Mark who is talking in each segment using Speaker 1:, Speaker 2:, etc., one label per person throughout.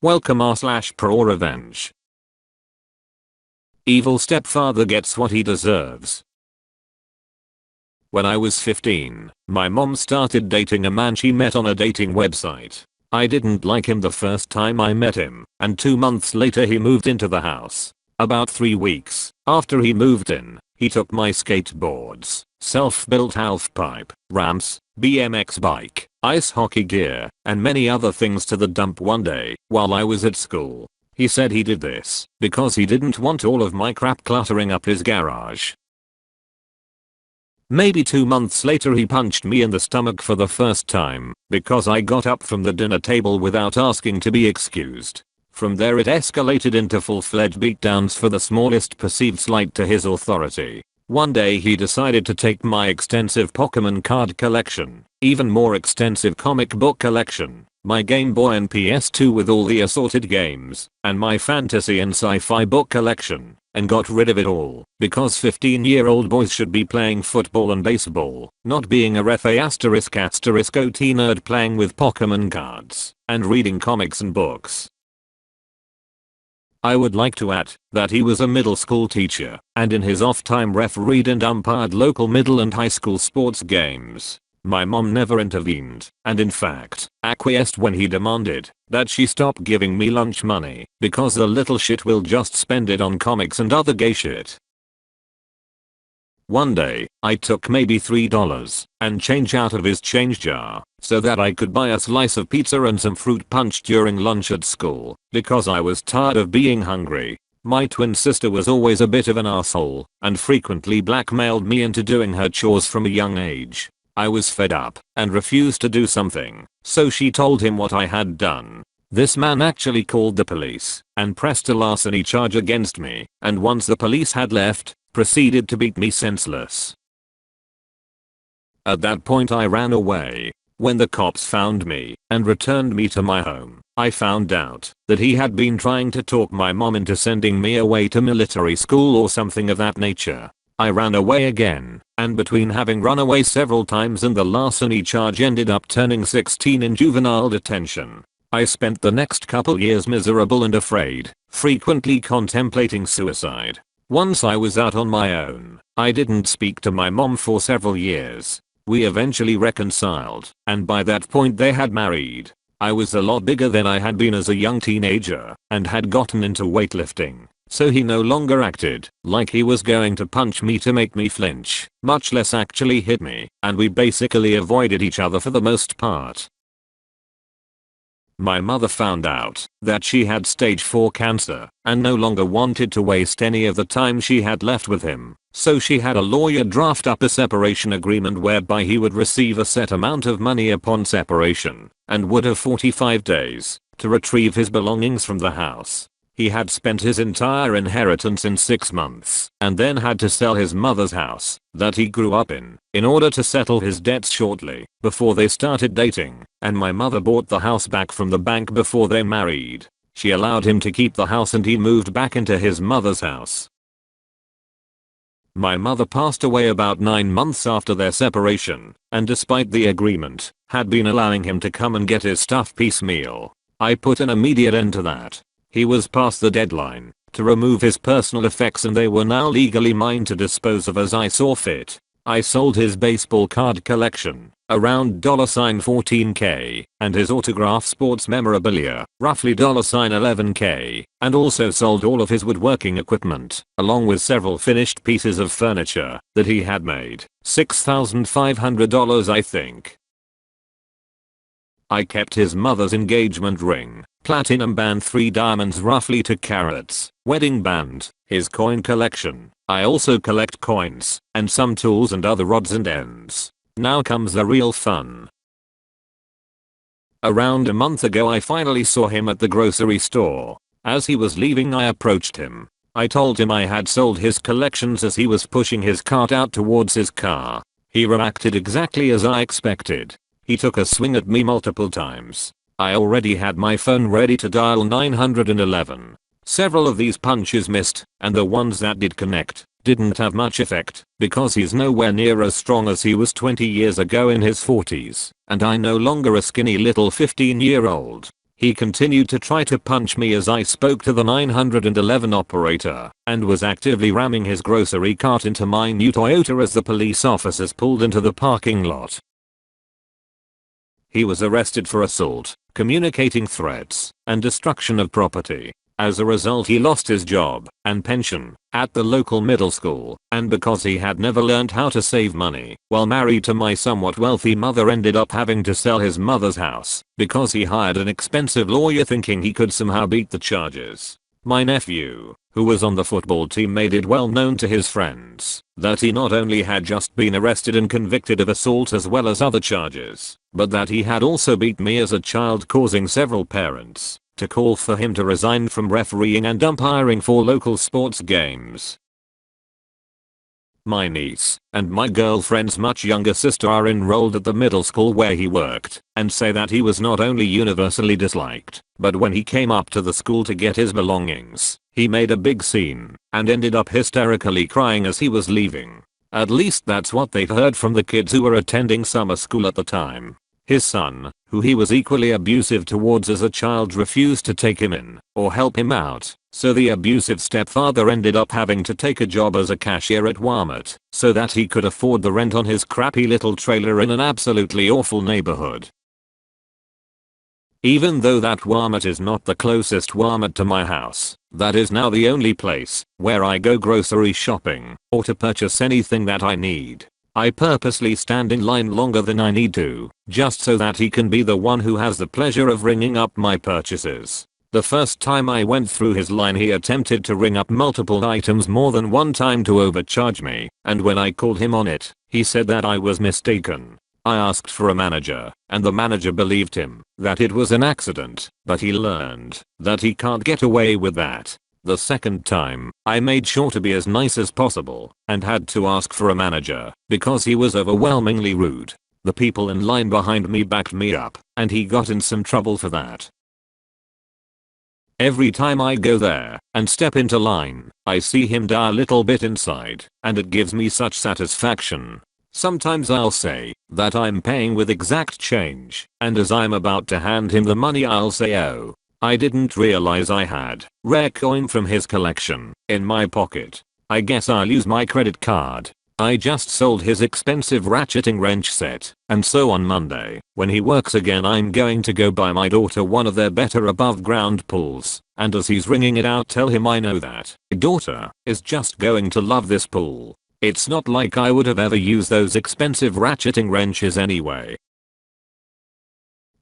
Speaker 1: Welcome r/Prorevenge. Evil stepfather gets what he deserves. When I was 15, my mom started dating a man she met on a dating website. I didn't like him the first time I met him, and 2 months later he moved into the house. About 3 weeks after he moved in, he took my skateboards, self-built halfpipe, ramps, BMX bike, ice hockey gear, and many other things to the dump one day while I was at school. He said he did this because he didn't want all of my crap cluttering up his garage. Maybe 2 months later he punched me in the stomach for the first time because I got up from the dinner table without asking to be excused. From there it escalated into full-fledged beatdowns for the smallest perceived slight to his authority. One day he decided to take my extensive Pokemon card collection, even more extensive comic book collection, my Game Boy and PS2 with all the assorted games, and my fantasy and sci-fi book collection, and got rid of it all because 15-year-old boys should be playing football and baseball, not being a OT nerd playing with Pokemon cards and reading comics and books. I would like to add that he was a middle school teacher and in his off time refereed and umpired local middle and high school sports games. My mom never intervened and in fact acquiesced when he demanded that she stop giving me lunch money because the little shit will just spend it on comics and other gay shit. One day, I took maybe $3 and change out of his change jar so that I could buy a slice of pizza and some fruit punch during lunch at school because I was tired of being hungry. My twin sister was always a bit of an asshole and frequently blackmailed me into doing her chores from a young age. I was fed up and refused to do something, so she told him what I had done. This man actually called the police and pressed a larceny charge against me, and once the police had left, proceeded to beat me senseless. At that point I ran away. When the cops found me and returned me to my home, I found out that he had been trying to talk my mom into sending me away to military school or something of that nature. I ran away again, and between having run away several times and the larceny charge ended up turning 16 in juvenile detention. I spent the next couple years miserable and afraid, frequently contemplating suicide. Once I was out on my own, I didn't speak to my mom for several years. We eventually reconciled, and by that point they had married. I was a lot bigger than I had been as a young teenager, and had gotten into weightlifting, so he no longer acted like he was going to punch me to make me flinch, much less actually hit me, and we basically avoided each other for the most part. My mother found out that she had stage 4 cancer and no longer wanted to waste any of the time she had left with him, so she had a lawyer draft up a separation agreement whereby he would receive a set amount of money upon separation and would have 45 days to retrieve his belongings from the house. He had spent his entire inheritance in 6 months and then had to sell his mother's house that he grew up in order to settle his debts shortly before they started dating, and my mother bought the house back from the bank before they married. She allowed him to keep the house and he moved back into his mother's house. My mother passed away about 9 months after their separation, and despite the agreement, had been allowing him to come and get his stuff piecemeal. I put an immediate end to that. He was past the deadline to remove his personal effects and they were now legally mine to dispose of as I saw fit. I sold his baseball card collection, around $14K, and his autograph sports memorabilia, roughly $11K, and also sold all of his woodworking equipment, along with several finished pieces of furniture that he had made, $6,500 I think. I kept his mother's engagement ring, platinum band 3 diamonds roughly 2 carats, wedding band, his coin collection. I also collect coins, and some tools and other odds and ends. Now comes the real fun. Around a month ago I finally saw him at the grocery store. As he was leaving I approached him. I told him I had sold his collections as he was pushing his cart out towards his car. He reacted exactly as I expected. He took a swing at me multiple times. I already had my phone ready to dial 911. Several of these punches missed, and the ones that did connect didn't have much effect because he's nowhere near as strong as he was 20 years ago in his 40s, and I no longer a skinny little 15-year-old. He continued to try to punch me as I spoke to the 911 operator and was actively ramming his grocery cart into my new Toyota as the police officers pulled into the parking lot. He was arrested for assault, communicating threats, and destruction of property. As a result, he lost his job and pension at the local middle school, and because he had never learned how to save money while married to my somewhat wealthy mother, ended up having to sell his mother's house because he hired an expensive lawyer thinking he could somehow beat the charges. My nephew, who was on the football team, made it well known to his friends that he not only had just been arrested and convicted of assault as well as other charges, but that he had also beat me as a child, causing several parents to call for him to resign from refereeing and umpiring for local sports games. My niece and my girlfriend's much younger sister are enrolled at the middle school where he worked, and say that he was not only universally disliked, but when he came up to the school to get his belongings, he made a big scene and ended up hysterically crying as he was leaving. At least that's what they'd heard from the kids who were attending summer school at the time. His son, who he was equally abusive towards as a child, refused to take him in or help him out, so the abusive stepfather ended up having to take a job as a cashier at Walmart so that he could afford the rent on his crappy little trailer in an absolutely awful neighborhood. Even though that Walmart is not the closest Walmart to my house, that is now the only place where I go grocery shopping or to purchase anything that I need. I purposely stand in line longer than I need to, just so that he can be the one who has the pleasure of ringing up my purchases. The first time I went through his line, he attempted to ring up multiple items more than one time to overcharge me, and when I called him on it, he said that I was mistaken. I asked for a manager, and the manager believed him, that it was an accident, but he learned that he can't get away with that. The second time, I made sure to be as nice as possible and had to ask for a manager because he was overwhelmingly rude. The people in line behind me backed me up, and he got in some trouble for that. Every time I go there and step into line, I see him die a little bit inside, and it gives me such satisfaction. Sometimes I'll say that I'm paying with exact change, and as I'm about to hand him the money I'll say, "Oh, I didn't realize I had rare coin from his collection in my pocket. I guess I'll use my credit card. I just sold his expensive ratcheting wrench set, and so on Monday, when he works again, I'm going to go buy my daughter one of their better above ground pools, and as he's ringing it out, tell him I know that my daughter is just going to love this pool. It's not like I would have ever used those expensive ratcheting wrenches anyway."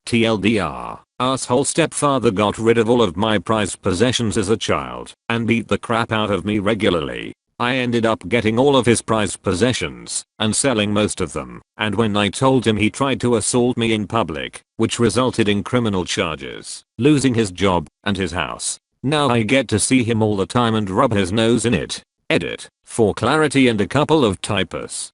Speaker 1: TLDR, asshole stepfather got rid of all of my prized possessions as a child and beat the crap out of me regularly. I ended up getting all of his prized possessions and selling most of them, and when I told him, he tried to assault me in public, which resulted in criminal charges, losing his job and his house. Now I get to see him all the time and rub his nose in it. Edit, for clarity and a couple of typos.